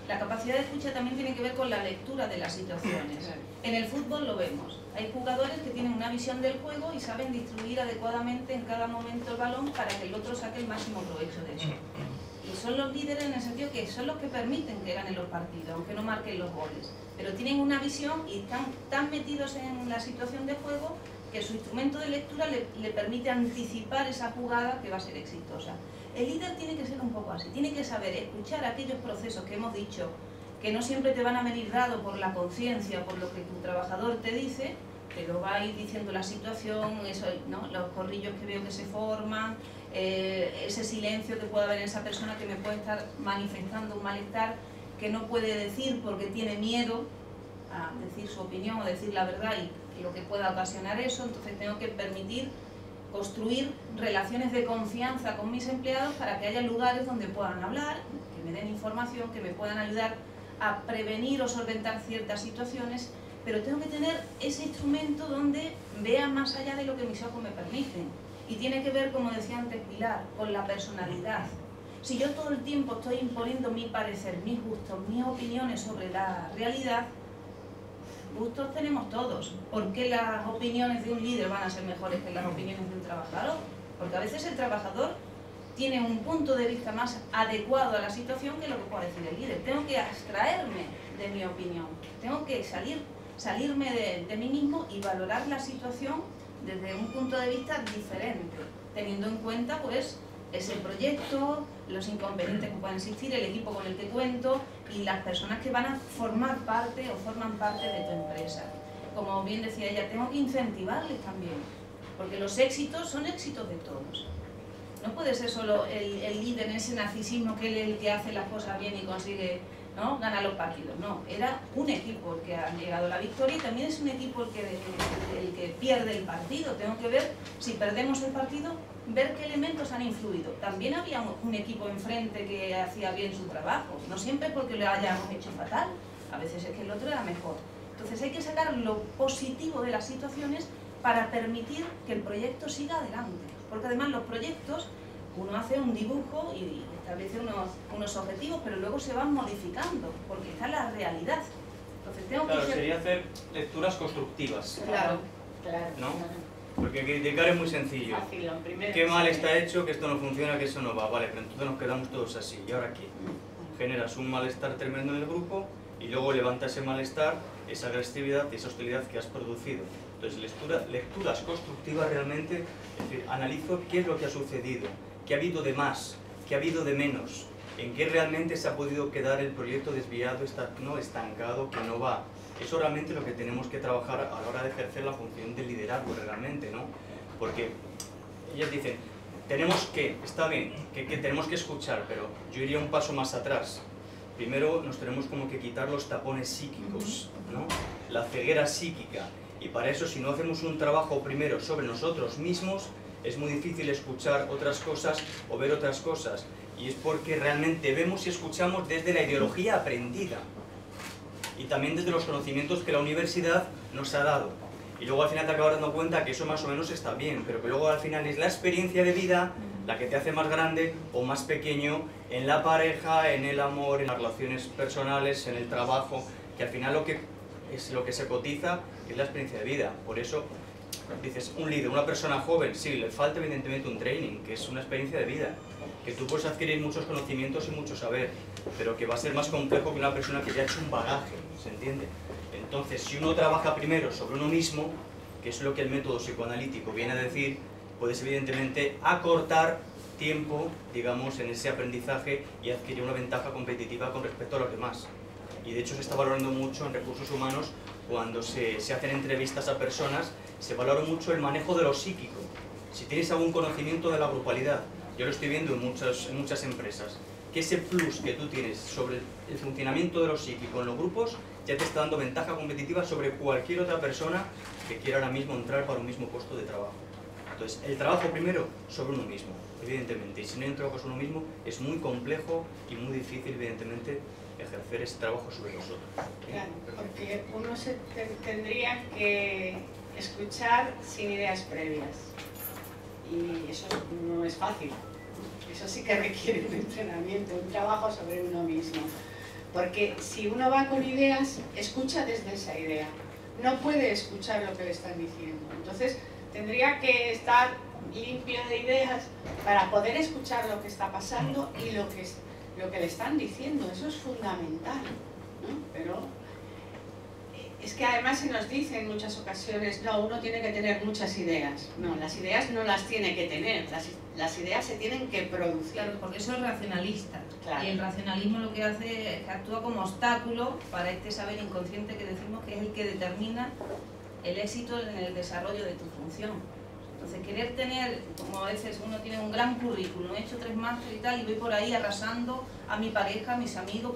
La capacidad de escucha también tiene que ver con la lectura de las situaciones. En el fútbol lo vemos. Hay jugadores que tienen una visión del juego y saben distribuir adecuadamente en cada momento el balón para que el otro saque el máximo provecho de eso. Y son los líderes en el sentido que son los que permiten que ganen los partidos, aunque no marquen los goles. Pero tienen una visión y están tan metidos en la situación de juego que su instrumento de lectura le permite anticipar esa jugada que va a ser exitosa. El líder tiene que ser un poco así, tiene que saber escuchar aquellos procesos que hemos dicho, que no siempre te van a venir dado por la conciencia, por lo que tu trabajador te dice, te lo va a ir diciendo la situación, eso, ¿no?, los corrillos que veo que se forman, ese silencio que puede haber en esa persona que me puede estar manifestando un malestar que no puede decir porque tiene miedo a decir su opinión o decir la verdad y lo que pueda ocasionar eso. Entonces tengo que permitir construir relaciones de confianza con mis empleados para que haya lugares donde puedan hablar, que me den información, que me puedan ayudar a prevenir o solventar ciertas situaciones, pero tengo que tener ese instrumento donde vea más allá de lo que mis ojos me permiten. Y tiene que ver, como decía antes Pilar, con la personalidad. Si yo todo el tiempo estoy imponiendo mi parecer, mis gustos, mis opiniones sobre la realidad, gustos tenemos todos. ¿Por qué las opiniones de un líder van a ser mejores que las opiniones de un trabajador? Porque a veces el trabajador tiene un punto de vista más adecuado a la situación que lo que pueda decir el líder. Tengo que abstraerme de mi opinión, tengo que salirme de mí mismo y valorar la situación desde un punto de vista diferente, teniendo en cuenta pues ese proyecto, los inconvenientes que puedan existir, el equipo con el que cuento y las personas que van a formar parte o forman parte de tu empresa. Como bien decía ella, tengo que incentivarles también, porque los éxitos son éxitos de todos. No puede ser solo el líder en ese narcisismo que él es el que hace las cosas bien y consigue, ¿no?, ganar los partidos. No, era un equipo el que ha llegado a la victoria y también es un equipo el que pierde el partido. Tengo que ver, si perdemos el partido, ver qué elementos han influido. También había un equipo enfrente que hacía bien su trabajo, no siempre porque lo hayamos hecho fatal, a veces es que el otro era mejor. Entonces hay que sacar lo positivo de las situaciones para permitir que el proyecto siga adelante, porque además los proyectos, uno hace un dibujo y establece unos objetivos, pero luego se van modificando, porque está la realidad. Entonces tengo Claro, que ser... sería hacer lecturas constructivas, Claro, ¿no? claro. Porque criticar es muy sencillo. Fácil, lo primero Qué que mal se está ve. hecho, que esto no funciona, que eso no va. Vale, pero entonces nos quedamos todos así. ¿Y ahora qué? Generas un malestar tremendo en el grupo y luego levanta ese malestar, esa agresividad y esa hostilidad que has producido. Entonces, lecturas constructivas realmente, es decir, analizo qué es lo que ha sucedido, qué ha habido de más, qué ha habido de menos, en qué realmente se ha podido quedar el proyecto desviado, no estancado, que no va. Eso realmente es lo que tenemos que trabajar a la hora de ejercer la función del liderazgo realmente, ¿no? Porque ellas dicen, tenemos que, está bien, que tenemos que escuchar, pero yo iría un paso más atrás. Primero nos tenemos como que quitar los tapones psíquicos, ¿no? La ceguera psíquica. Y para eso, si no hacemos un trabajo primero sobre nosotros mismos, es muy difícil escuchar otras cosas o ver otras cosas. Y es porque realmente vemos y escuchamos desde la ideología aprendida. Y también desde los conocimientos que la universidad nos ha dado. Y luego al final te acabas dando cuenta que eso más o menos está bien, pero que luego al final es la experiencia de vida la que te hace más grande o más pequeño en la pareja, en el amor, en las relaciones personales, en el trabajo, que al final lo que se cotiza es la experiencia de vida. Por eso dices, un líder, una persona joven, sí, le falta evidentemente un training, que es una experiencia de vida, que tú puedes adquirir muchos conocimientos y mucho saber, pero que va a ser más complejo que una persona que ya ha hecho un bagaje, ¿se entiende? Entonces, si uno trabaja primero sobre uno mismo, que es lo que el método psicoanalítico viene a decir, puedes evidentemente acortar tiempo, digamos, en ese aprendizaje y adquirir una ventaja competitiva con respecto a los demás. Y de hecho se está valorando mucho en recursos humanos cuando se hacen entrevistas a personas, se valora mucho el manejo de lo psíquico. Si tienes algún conocimiento de la grupalidad, yo lo estoy viendo en muchas empresas, que ese plus que tú tienes sobre el funcionamiento de lo psíquico en los grupos ya te está dando ventaja competitiva sobre cualquier otra persona que quiera ahora mismo entrar para un mismo puesto de trabajo. Entonces, el trabajo primero sobre uno mismo, evidentemente, y si no hay un trabajo sobre uno mismo, es muy complejo y muy difícil, evidentemente, ejercer ese trabajo sobre nosotros. Claro, porque uno tendría que escuchar sin ideas previas, y eso no es fácil. Eso sí que requiere un entrenamiento, un trabajo sobre uno mismo. Porque si uno va con ideas, escucha desde esa idea. No puede escuchar lo que le están diciendo. Entonces, tendría que estar limpio de ideas para poder escuchar lo que está pasando y lo que le están diciendo. Eso es fundamental, ¿no? Pero es que además se nos dice en muchas ocasiones, no, uno tiene que tener muchas ideas. No, las ideas no las tiene que tener, las ideas se tienen que producir. Claro, porque eso es racionalista. Claro. Y el racionalismo lo que hace es que actúa como obstáculo para este saber inconsciente que decimos que es el que determina el éxito en el desarrollo de tu función. Entonces, querer tener, como a veces uno tiene un gran currículum, he hecho 3 másteres y tal, y voy por ahí arrasando a mi pareja, a mis amigos,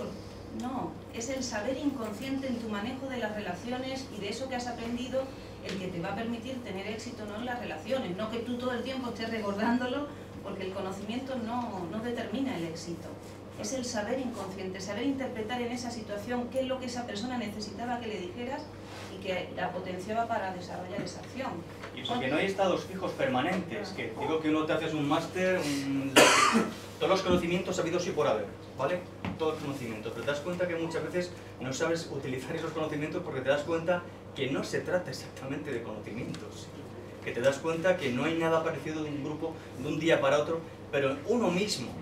no, es el saber inconsciente en tu manejo de las relaciones y de eso que has aprendido el que te va a permitir tener éxito, no en las relaciones, no que tú todo el tiempo estés recordándolo, porque el conocimiento no determina el éxito. Es el saber inconsciente, saber interpretar en esa situación qué es lo que esa persona necesitaba que le dijeras y que la potenciaba para desarrollar esa acción. Y porque no hay estados fijos permanentes, que digo que uno te haces un máster, todos los conocimientos habidos y por haber, ¿vale? Todos los conocimientos, pero te das cuenta que muchas veces no sabes utilizar esos conocimientos porque te das cuenta que no se trata exactamente de conocimientos, que te das cuenta que no hay nada parecido de un grupo de un día para otro, pero uno mismo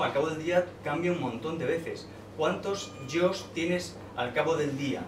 al cabo del día cambia un montón de veces. ¿Cuántos yos tienes al cabo del día?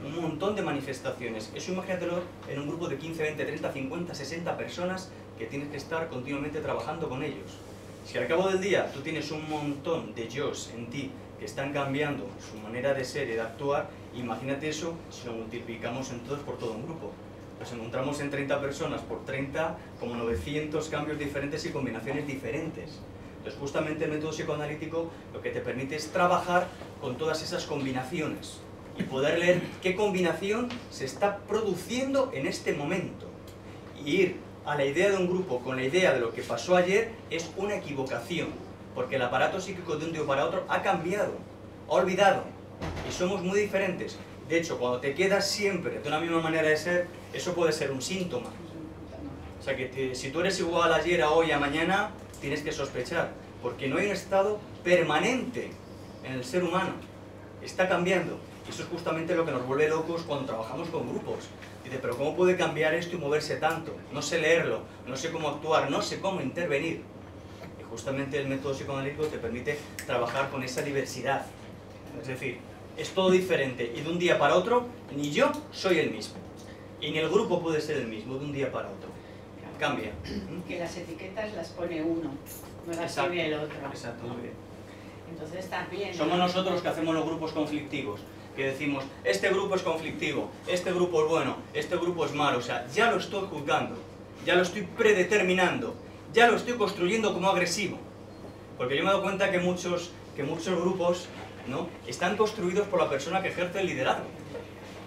Un montón de manifestaciones. Eso imagínatelo en un grupo de 15, 20, 30, 50, 60 personas que tienes que estar continuamente trabajando con ellos. Si al cabo del día tú tienes un montón de yos en ti que están cambiando su manera de ser y de actuar, imagínate eso si lo multiplicamos entonces por todo un grupo. Nos encontramos en 30 personas por 30 como 900 cambios diferentes y combinaciones diferentes. Entonces justamente el método psicoanalítico lo que te permite es trabajar con todas esas combinaciones y poder leer qué combinación se está produciendo en este momento. Y ir a la idea de un grupo con la idea de lo que pasó ayer es una equivocación, porque el aparato psíquico de un día para otro ha cambiado, ha olvidado, y somos muy diferentes. De hecho, cuando te quedas siempre de una misma manera de ser, eso puede ser un síntoma. O sea que si tú eres igual ayer, a hoy, a mañana, tienes que sospechar, porque no hay un estado permanente en el ser humano, está cambiando. Y eso es justamente lo que nos vuelve locos cuando trabajamos con grupos. Dice, pero ¿cómo puede cambiar esto y moverse tanto? No sé leerlo, no sé cómo actuar, no sé cómo intervenir. Y justamente el método psicoanalítico te permite trabajar con esa diversidad. Es decir, es todo diferente y de un día para otro ni yo soy el mismo. Y ni el grupo puede ser el mismo de un día para otro. Cambia. Que las etiquetas las pone uno, no las pone el otro. Exacto, muy bien. Entonces también... Somos nosotros los que hacemos los grupos conflictivos, que decimos, este grupo es conflictivo, este grupo es bueno, este grupo es malo. O sea, ya lo estoy juzgando, ya lo estoy predeterminando, ya lo estoy construyendo como agresivo. Porque yo me he dado cuenta que muchos grupos, ¿no?, están construidos por la persona que ejerce el liderazgo.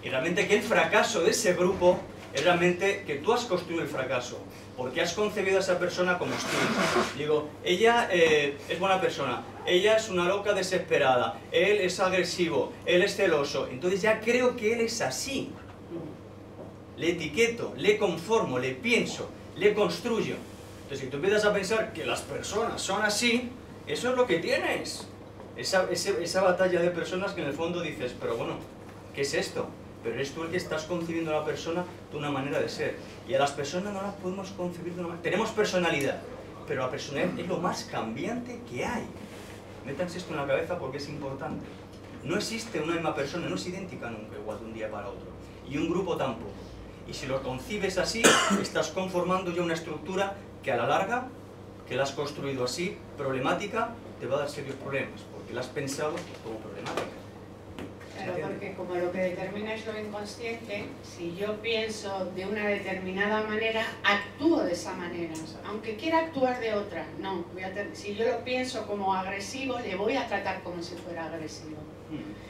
Y realmente que el fracaso de ese grupo es realmente que tú has construido el fracaso, porque has concebido a esa persona como hostil. Digo, ella es buena persona, ella es una loca desesperada, él es agresivo, él es celoso, entonces ya creo que él es así. Le etiqueto, le conformo, le pienso, le construyo. Entonces si tú empiezas a pensar que las personas son así, eso es lo que tienes. Esa batalla de personas que en el fondo dices, pero bueno, ¿qué es esto? Pero eres tú el que estás concibiendo a la persona de una manera de ser. Y a las personas no las podemos concebir de una manera... Tenemos personalidad, pero la personalidad es lo más cambiante que hay. Métanse esto en la cabeza porque es importante. No existe una misma persona, no es idéntica nunca igual de un día para otro. Y un grupo tampoco. Y si lo concibes así, estás conformando ya una estructura que a la larga, que la has construido así, problemática, te va a dar serios problemas, porque la has pensado como problemática. Claro, porque como lo que determina es lo inconsciente, si yo pienso de una determinada manera, actúo de esa manera. Aunque quiera actuar de otra, no. Si yo lo pienso como agresivo, le voy a tratar como si fuera agresivo.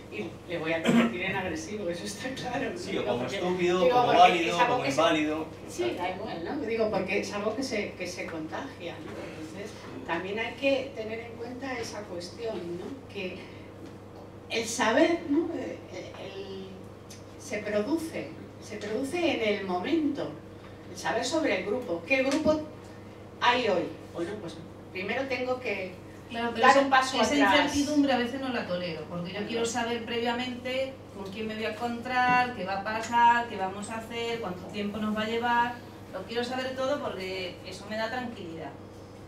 Y le voy a convertir en agresivo, eso está claro. Sí, ¿no? o como porque, estúpido, como válido, como inválido. Sí, da igual, ¿no? Digo, porque es algo que se contagia, ¿no? Entonces, también hay que tener en cuenta esa cuestión, ¿no? Que el saber, ¿no? Se produce en el momento. El saber sobre el grupo. ¿Qué grupo hay hoy? Bueno, pues primero tengo que Claro, pero dar un paso esa atrás. Incertidumbre a veces no la tolero, porque yo quiero saber previamente con quién me voy a encontrar, qué va a pasar, qué vamos a hacer, cuánto tiempo nos va a llevar. Lo quiero saber todo porque eso me da tranquilidad.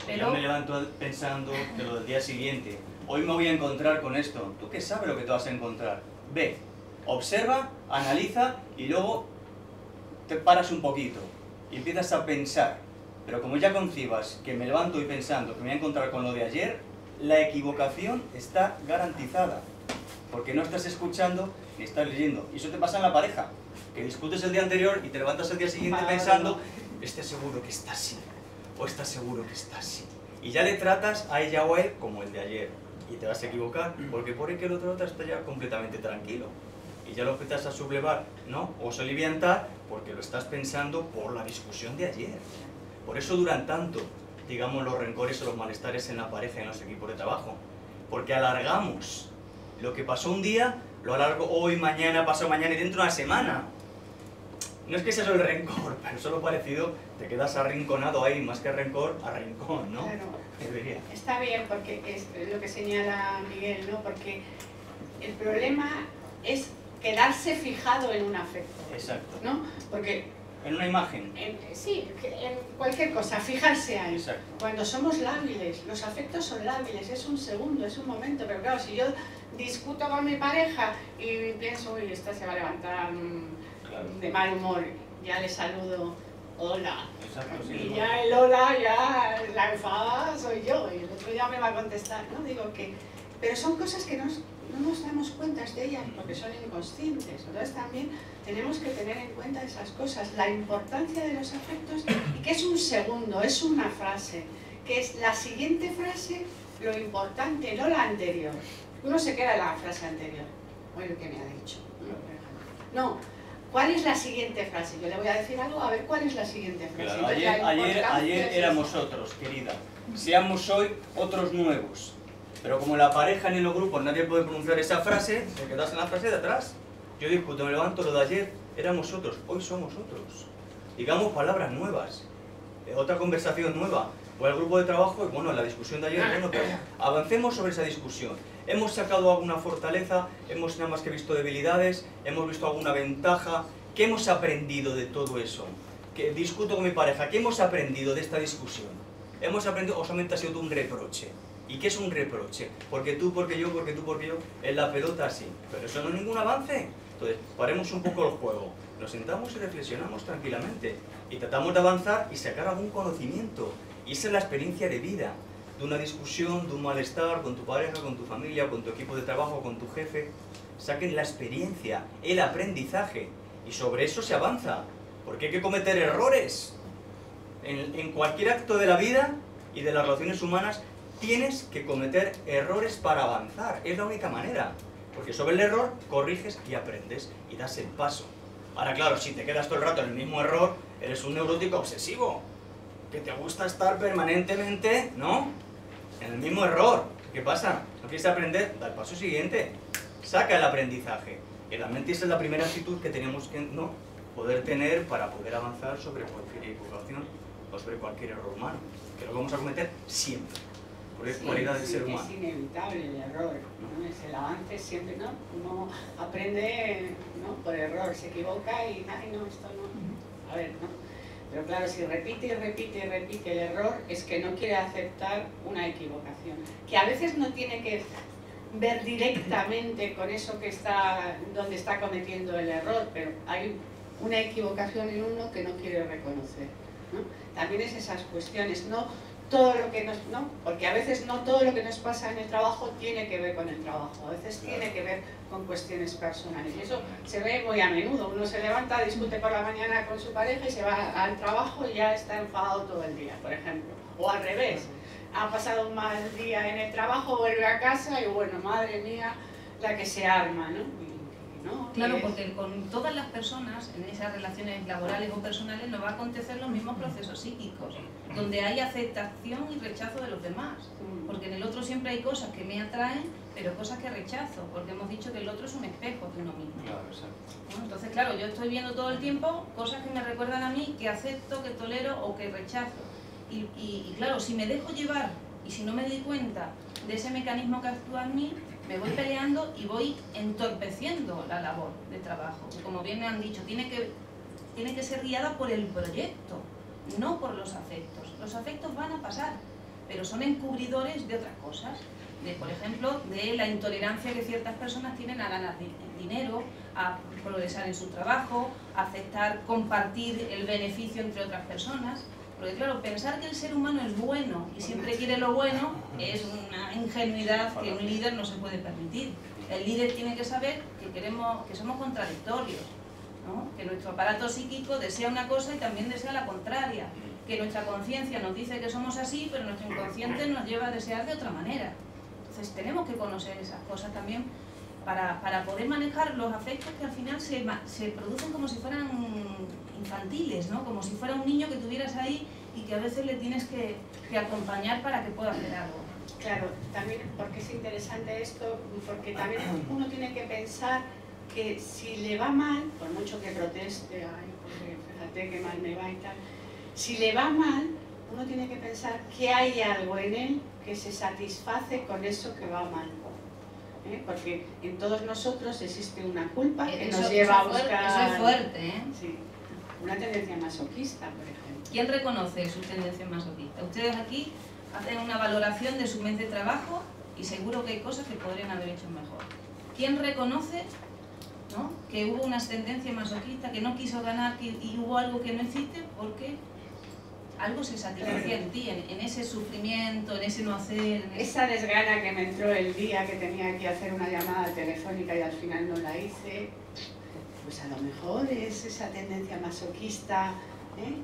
Pero yo me levanto pensando de lo del día siguiente. Hoy me voy a encontrar con esto. ¿Tú qué sabes lo que te vas a encontrar? Ve, observa, analiza y luego te paras un poquito y empiezas a pensar. Pero como ya concibas que me levanto hoy pensando que me voy a encontrar con lo de ayer, la equivocación está garantizada. Porque no estás escuchando ni estás leyendo. Y eso te pasa en la pareja. Que discutes el día anterior y te levantas el día siguiente pensando, ¿estás seguro que está así? ¿O estás seguro que está así? Y ya le tratas a ella o a él como el de ayer. Y te vas a equivocar, porque por el que el otro está ya completamente tranquilo. Y ya lo empiezas a sublevar, ¿no? O soliviantar, porque lo estás pensando por la discusión de ayer. Por eso duran tanto, digamos, los rencores o los malestares en la pareja y en los equipos de trabajo. Porque alargamos. Lo que pasó un día, lo alargo hoy, mañana, pasado mañana y dentro de una semana. No es que sea solo el rencor, pero solo parecido, te quedas arrinconado ahí, más que rencor, a rincón, ¿no? Claro. Debería. Está bien, porque es lo que señala Miguel, ¿no? Porque el problema es quedarse fijado en un afecto. Exacto. ¿No? Porque En una imagen. sí, en cualquier cosa, fijarse ahí. Exacto. Cuando somos lábiles, los afectos son lábiles, es un segundo, es un momento, pero claro, si yo discuto con mi pareja y pienso, uy, esta se va a levantar de mal humor, ya le saludo, hola. Exacto, sí, Y ¿no? ya el hola, ya la enfadada soy yo, y el otro ya me va a contestar, ¿no? Digo que... Pero son cosas que no nos damos cuenta de ellas porque son inconscientes. Entonces también tenemos que tener en cuenta esas cosas, la importancia de los afectos y que es un segundo, es una frase, que es la siguiente frase lo importante, no la anterior. Uno se queda en la frase anterior, oye, ¿qué me ha dicho? No, ¿cuál es la siguiente frase? Yo le voy a decir algo, a ver cuál es la siguiente frase. Claro, ayer éramos otros, querida. Seamos hoy otros nuevos. Pero como en la pareja ni en los grupos nadie puede pronunciar esa frase, te quedas en la frase de atrás. Yo discuto, me levanto, lo de ayer éramos otros, hoy somos otros. Digamos palabras nuevas, otra conversación nueva. O el grupo de trabajo, y bueno, la discusión de ayer, bueno, pero avancemos sobre esa discusión. Hemos sacado alguna fortaleza, hemos nada más que visto debilidades, hemos visto alguna ventaja. ¿Qué hemos aprendido de todo eso? Que discuto con mi pareja, ¿qué hemos aprendido de esta discusión? Hemos aprendido, o solamente ha sido todo un reproche. ¿Y qué es un reproche? Porque tú, porque yo, porque tú, porque yo, en la pelota así. Pero eso no es ningún avance. Entonces, paremos un poco el juego. Nos sentamos y reflexionamos tranquilamente. Y tratamos de avanzar y sacar algún conocimiento. Y esa es la experiencia de vida. De una discusión, de un malestar con tu pareja, con tu familia, con tu equipo de trabajo, con tu jefe. Saquen la experiencia, el aprendizaje. Y sobre eso se avanza. Porque hay que cometer errores. En cualquier acto de la vida y de las relaciones humanas tienes que cometer errores para avanzar. Es la única manera. Porque sobre el error corriges y aprendes y das el paso. Ahora, claro, si te quedas todo el rato en el mismo error, eres un neurótico obsesivo. Que te gusta estar permanentemente, ¿no?, en el mismo error. ¿Qué pasa? ¿No quieres aprender? Da el paso siguiente. Saca el aprendizaje. Y realmente esa es la primera actitud que tenemos que, ¿no?, poder tener para poder avanzar sobre cualquier equivocación o sobre cualquier error humano. Que lo vamos a cometer siempre. Por cualidad del ser humano. Es inevitable el error, ¿no? Es el avance siempre, ¿no? Uno aprende, ¿no?, por error, se equivoca y, ay, no, esto no. A ver, ¿no? Pero claro, si repite y repite y repite el error, es que no quiere aceptar una equivocación. Que a veces no tiene que ver directamente con eso que está, donde está cometiendo el error, pero hay una equivocación en uno que no quiere reconocer, ¿no? También es esas cuestiones, no todo lo que nos, ¿no? Porque a veces no todo lo que nos pasa en el trabajo tiene que ver con el trabajo, a veces tiene que ver con cuestiones personales, y eso se ve muy a menudo. Uno se levanta, discute por la mañana con su pareja y se va al trabajo y ya está enfadado todo el día, por ejemplo, o al revés, ha pasado un mal día en el trabajo, vuelve a casa y bueno, madre mía, la que se arma, ¿no? ¿No? Claro, porque con todas las personas, en esas relaciones laborales o personales, nos va a acontecer los mismos procesos psíquicos, donde hay aceptación y rechazo de los demás. Porque en el otro siempre hay cosas que me atraen, pero cosas que rechazo, porque hemos dicho que el otro es un espejo de uno mismo. Claro, exacto. Bueno, entonces, claro, yo estoy viendo todo el tiempo cosas que me recuerdan a mí, que acepto, que tolero o que rechazo. Y claro, si me dejo llevar y si no me doy cuenta de ese mecanismo que actúa en mí, me voy peleando y voy entorpeciendo la labor de trabajo. Como bien me han dicho, tiene que ser guiada por el proyecto, no por los afectos. Los afectos van a pasar, pero son encubridores de otras cosas. Por ejemplo, de la intolerancia que ciertas personas tienen a ganar dinero, a progresar en su trabajo, a aceptar compartir el beneficio entre otras personas. Porque claro, pensar que el ser humano es bueno y siempre quiere lo bueno es una ingenuidad que un líder no se puede permitir. El líder tiene que saber que somos contradictorios, ¿no? Que nuestro aparato psíquico desea una cosa y también desea la contraria. Que nuestra conciencia nos dice que somos así, pero nuestro inconsciente nos lleva a desear de otra manera. Entonces tenemos que conocer esas cosas también para poder manejar los afectos que al final se producen como si fueran infantiles, ¿no? Como si fuera un niño que tuvieras ahí y que a veces le tienes que acompañar para que pueda hacer algo. Claro, también porque es interesante esto, porque también uno tiene que pensar que si le va mal, por mucho que proteste, ay, porque fíjate que mal me va y tal, si le va mal, uno tiene que pensar que hay algo en él que se satisface con eso que va mal. Porque en todos nosotros existe una culpa que nos lleva a buscar... Eso es fuerte, ¿eh? Sí, una tendencia masoquista, por ejemplo. ¿Quién reconoce su tendencia masoquista? Ustedes aquí hacen una valoración de su mes de trabajo y seguro que hay cosas que podrían haber hecho mejor. ¿Quién reconoce, ¿no?, que hubo una tendencia masoquista, que no quiso ganar y hubo algo que no hiciste porque algo se satisfacía en ti, en ese sufrimiento, en ese no hacer? Esa desgana que me entró el día que tenía que hacer una llamada telefónica y al final no la hice, pues a lo mejor es esa tendencia masoquista,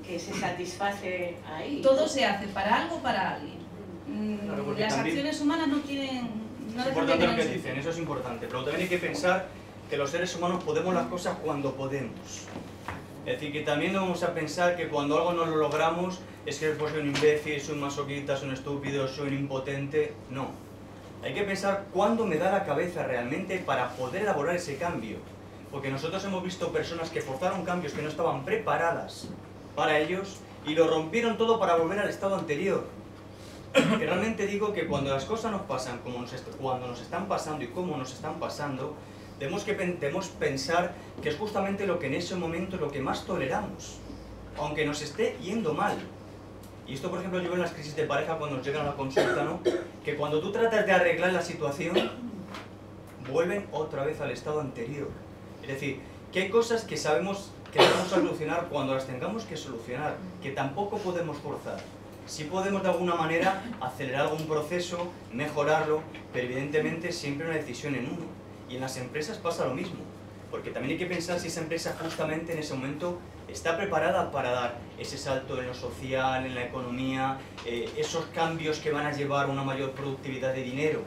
que se satisface ahí. Todo se hace para algo, para alguien. Claro, las acciones humanas no tienen... No es importante lo que dicen, eso es importante, pero también hay que pensar que los seres humanos podemos las cosas cuando podemos. Es decir, que también no vamos a pensar que cuando algo no lo logramos es que pues, soy un imbécil, soy un masoquista, soy un estúpido, soy un impotente. No. Hay que pensar cuándo me da la cabeza realmente para poder elaborar ese cambio. Porque nosotros hemos visto personas que forzaron cambios que no estaban preparadas para ellos y lo rompieron todo para volver al estado anterior. Que realmente digo que cuando las cosas nos pasan, cuando nos están pasando y cómo nos están pasando, debemos pensar que es justamente lo que en ese momento es lo que más toleramos, aunque nos esté yendo mal. Y esto, por ejemplo, yo veo en las crisis de pareja cuando nos llegan a la consulta, ¿no? Que cuando tú tratas de arreglar la situación, vuelven otra vez al estado anterior. Es decir, que hay cosas que sabemos que vamos a solucionar cuando las tengamos que solucionar, que tampoco podemos forzar. Sí podemos de alguna manera acelerar algún proceso, mejorarlo, pero evidentemente siempre una decisión en uno. Y en las empresas pasa lo mismo. Porque también hay que pensar si esa empresa justamente en ese momento está preparada para dar ese salto en lo social, en la economía, esos cambios que van a llevar a una mayor productividad de dinero.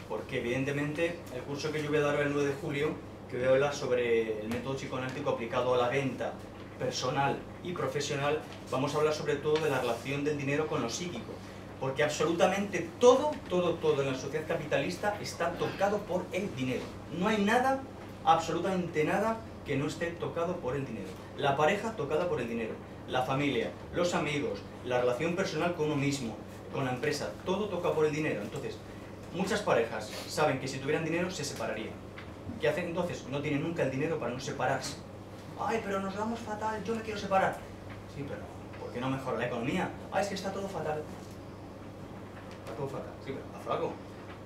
Porque evidentemente el curso que yo voy a dar el 9 de julio, que voy a hablar sobre el método psicoanalítico aplicado a la venta personal y profesional, vamos a hablar sobre todo de la relación del dinero con lo psíquico. Porque absolutamente todo en la sociedad capitalista está tocado por el dinero. No hay nada, absolutamente nada, que no esté tocado por el dinero. La pareja tocada por el dinero, la familia, los amigos, la relación personal con uno mismo, con la empresa, todo toca por el dinero. Entonces, muchas parejas saben que si tuvieran dinero se separarían. ¿Qué hacen entonces? No tienen nunca el dinero para no separarse. Ay, pero nos damos fatal, yo me quiero separar. Sí, pero ¿por qué no mejora la economía? Ay, es que está todo fatal. Está todo fatal. Sí, pero haz algo.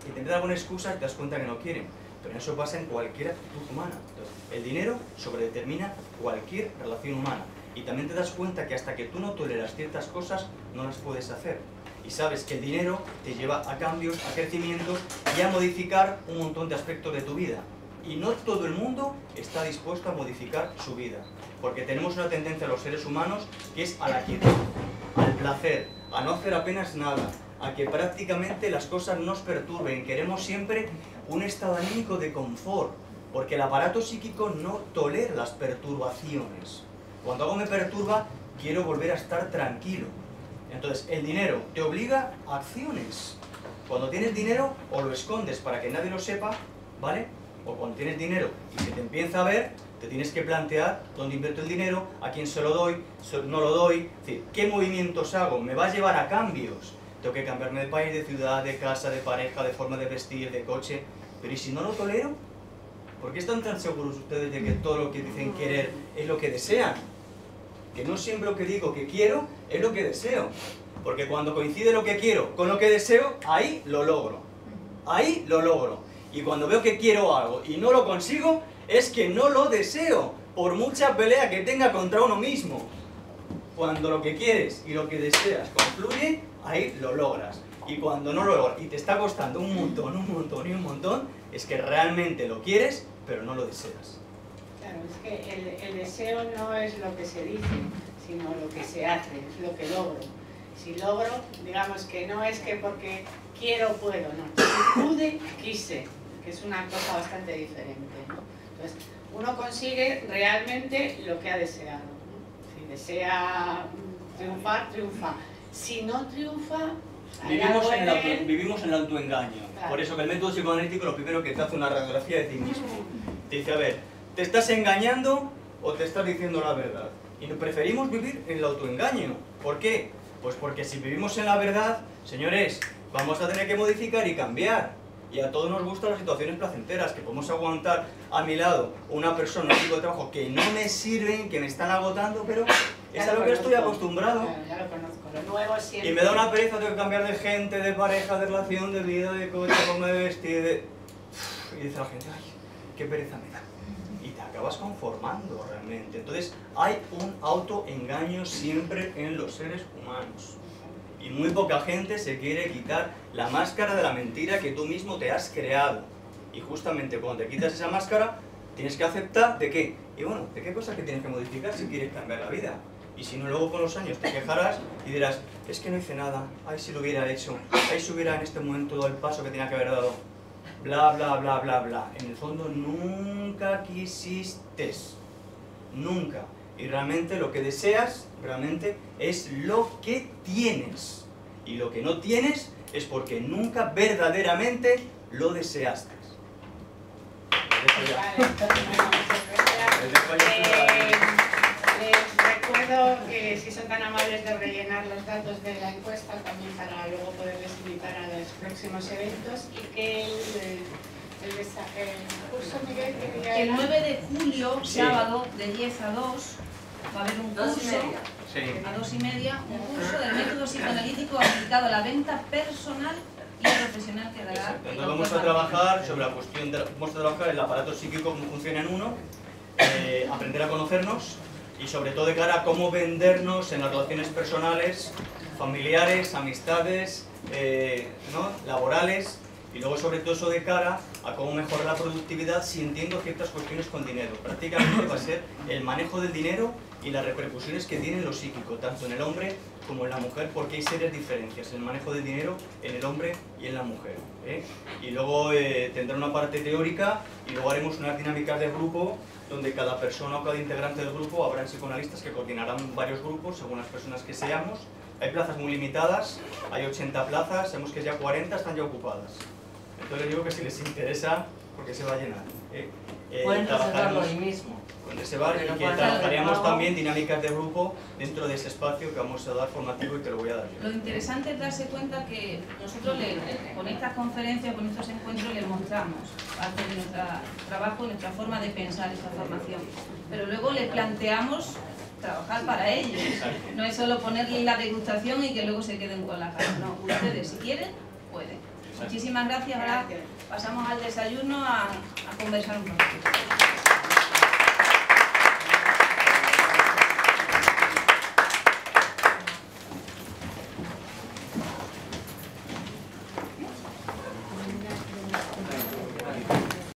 Y te da alguna excusa y te das cuenta que no quieren. Pero eso pasa en cualquier actitud humana. Entonces, el dinero sobredetermina cualquier relación humana. Y también te das cuenta que hasta que tú no toleras ciertas cosas, no las puedes hacer. Y sabes que el dinero te lleva a cambios, a crecimientos y a modificar un montón de aspectos de tu vida. Y no todo el mundo está dispuesto a modificar su vida. Porque tenemos una tendencia a los seres humanos que es a la quietud, al placer, a no hacer apenas nada, a que prácticamente las cosas nos perturben. Queremos siempre un estado anímico de confort, porque el aparato psíquico no tolera las perturbaciones. Cuando algo me perturba, quiero volver a estar tranquilo. Entonces, el dinero te obliga a acciones. Cuando tienes dinero, o lo escondes para que nadie lo sepa, ¿vale? O cuando tienes dinero y se te empieza a ver, te tienes que plantear dónde invierto el dinero, a quién se lo doy, no lo doy, es decir, qué movimientos hago, me va a llevar a cambios. Tengo que cambiarme de país, de ciudad, de casa, de pareja, de forma de vestir, de coche. Pero ¿y si no lo tolero? ¿Por qué están tan seguros ustedes de que todo lo que dicen querer es lo que desean? Que no siempre lo que digo que quiero es lo que deseo. Porque cuando coincide lo que quiero con lo que deseo, ahí lo logro. Ahí lo logro. Y cuando veo que quiero algo y no lo consigo, es que no lo deseo, por mucha pelea que tenga contra uno mismo. Cuando lo que quieres y lo que deseas confluye, ahí lo logras. Y cuando no lo logras y te está costando un montón, es que realmente lo quieres, pero no lo deseas. Claro, es que el deseo no es lo que se dice, sino lo que se hace, es lo que logro. Si logro, digamos que no es que porque quiero puedo, no. Si pude, quise, que es una cosa bastante diferente, ¿no? Entonces, uno consigue realmente lo que ha deseado, ¿no? Si desea triunfar, triunfa. Si no triunfa, vivimos en el autoengaño. Claro. Por eso que el método psicoanalítico lo primero que te hace una radiografía de ti mismo. Te dice, a ver, ¿te estás engañando o te estás diciendo la verdad? Y preferimos vivir en el autoengaño. ¿Por qué? Pues porque si vivimos en la verdad, señores, vamos a tener que modificar y cambiar. Y a todos nos gustan las situaciones placenteras, que podemos aguantar a mi lado una persona, un equipo de trabajo que no me sirven, que me están agotando, pero es a lo que estoy acostumbrado. Claro, ya lo conozco, lo nuevo siempre. Y me da una pereza, tengo que cambiar de gente, de pareja, de relación, de vida, de coche, forma de vestir, de... Y dice la gente, ay, qué pereza me da. Y te acabas conformando realmente. Entonces, hay un autoengaño siempre en los seres humanos. Y muy poca gente se quiere quitar la máscara de la mentira que tú mismo te has creado. Y justamente cuando te quitas esa máscara, tienes que aceptar de qué. Y bueno, de qué cosas que tienes que modificar si quieres cambiar la vida. Y si no, luego con los años te quejarás y dirás, es que no hice nada, ay si lo hubiera hecho, ay si hubiera en este momento dado el paso que tenía que haber dado. Bla, bla, bla, bla, bla. En el fondo nunca quisiste. Nunca. Y realmente lo que deseas, realmente, es lo que tienes. Y lo que no tienes es porque nunca verdaderamente lo deseaste. Les recuerdo que si son tan amables de rellenar los datos de la encuesta también para luego poderles invitar a los próximos eventos y que el curso, Miguel, que día El era? 9 de julio, Sí. sábado, de 10 a 2, va a haber un 2:30. curso, Sí. a 2:30, un curso del método psicoanalítico aplicado a la venta personal y profesional que dará. Exacto. el Entonces vamos a doctor trabajar Martínez. sobre la cuestión vamos a trabajar el aparato psíquico, cómo funciona en uno, aprender a conocernos y sobre todo de cara a cómo vendernos en las relaciones personales, familiares, amistades, ¿no? laborales Y luego sobre todo eso de cara a cómo mejorar la productividad si entiendo ciertas cuestiones con dinero. Prácticamente va a ser el manejo del dinero y las repercusiones que tiene en lo psíquico, tanto en el hombre como en la mujer, porque hay serias diferencias en el manejo del dinero en el hombre y en la mujer. Y luego tendrá una parte teórica y luego haremos unas dinámicas de grupo donde cada persona o cada integrante del grupo habrá psicoanalistas que coordinarán varios grupos según las personas que seamos. Hay plazas muy limitadas, hay 80 plazas, sabemos que ya 40 están ya ocupadas. Entonces les digo que si les interesa, porque se va a llenar. Pueden reservarlo ahí mismo. Con ese bar y que trabajaríamos también dinámicas de grupo dentro de ese espacio que vamos a dar formativo y que lo voy a dar yo. Lo interesante es darse cuenta que nosotros con estas conferencias, con estos encuentros, les mostramos parte de nuestro trabajo, nuestra forma de pensar esta formación. Pero luego les planteamos trabajar para ellos. No es solo ponerles la degustación y que luego se queden con la cara. No, ustedes si quieren, pueden. Muchísimas gracias. Ahora pasamos al desayuno a conversar un poquito.